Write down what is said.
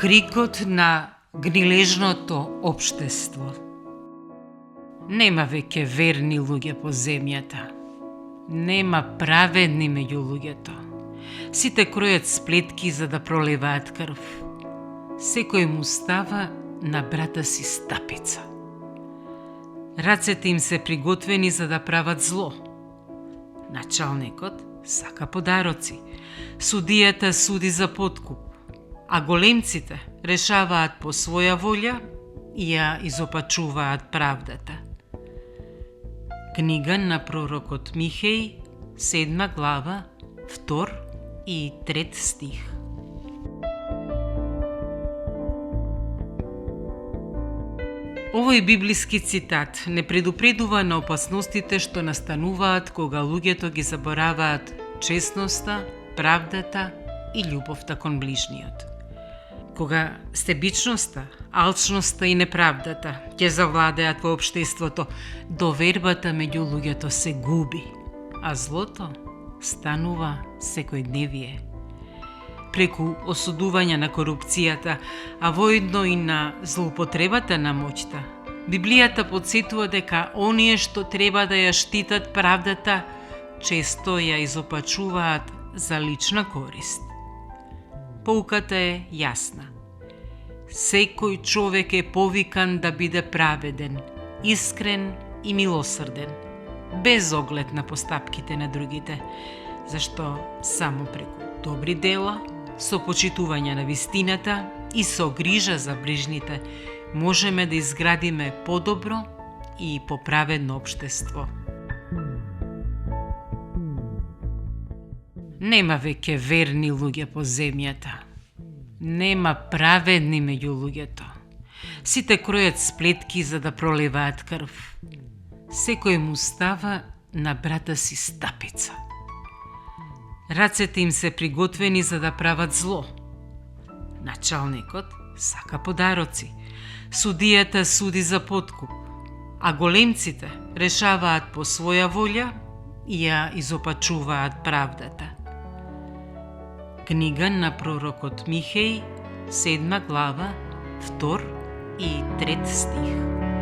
Крикот на гнилежното општество. Нема веќе верни луѓе по земјата. Нема праведни меѓу луѓето. Сите кројат сплетки за да проливаат крв. Секој му става на брата си стапица. Рацете им се приготвени за да прават зло. Началникот сака подароци. Судијата суди за подкуп. А големците решаваат по своја волја и ја изопачуваат правдата. Книга на пророкот Михеј, 7 глава, 2 и 3 стих. Овој библиски цитат не предупредува на опасностите што настануваат кога луѓето ги забораваат честноста, правдата и љубовта кон ближниот. Кога себичноста, алчноста и неправдата ќе завладеат во општеството, довербата меѓу луѓето се губи, а злото станува секојдневие. Преку осудување на корупцијата, а воедно и на злоупотребата на моќта, Библијата потсетува дека оние што треба да ја штитат правдата, често ја изопачуваат за лична корист. Поуката е јасна. Секој човек е повикан да биде праведен, искрен и милосрден, без оглед на постапките на другите, зашто само преку добри дела, со почитување на вистината и со грижа за ближните, можеме да изградиме подобро и поправедно општество. Нема веќе верни луѓе по земјата. Нема праведни меѓу луѓето. Сите кројат сплетки за да проливаат крв. Секој му става на брата си стапица. Рацете им се приготвени за да прават зло. Началникот сака подароци. Судијата суди за подкуп. А големците решаваат по своја волја и ја изопачуваат правдата. Книга на пророкот Михеј, 7 глава, 2 и 3 стих.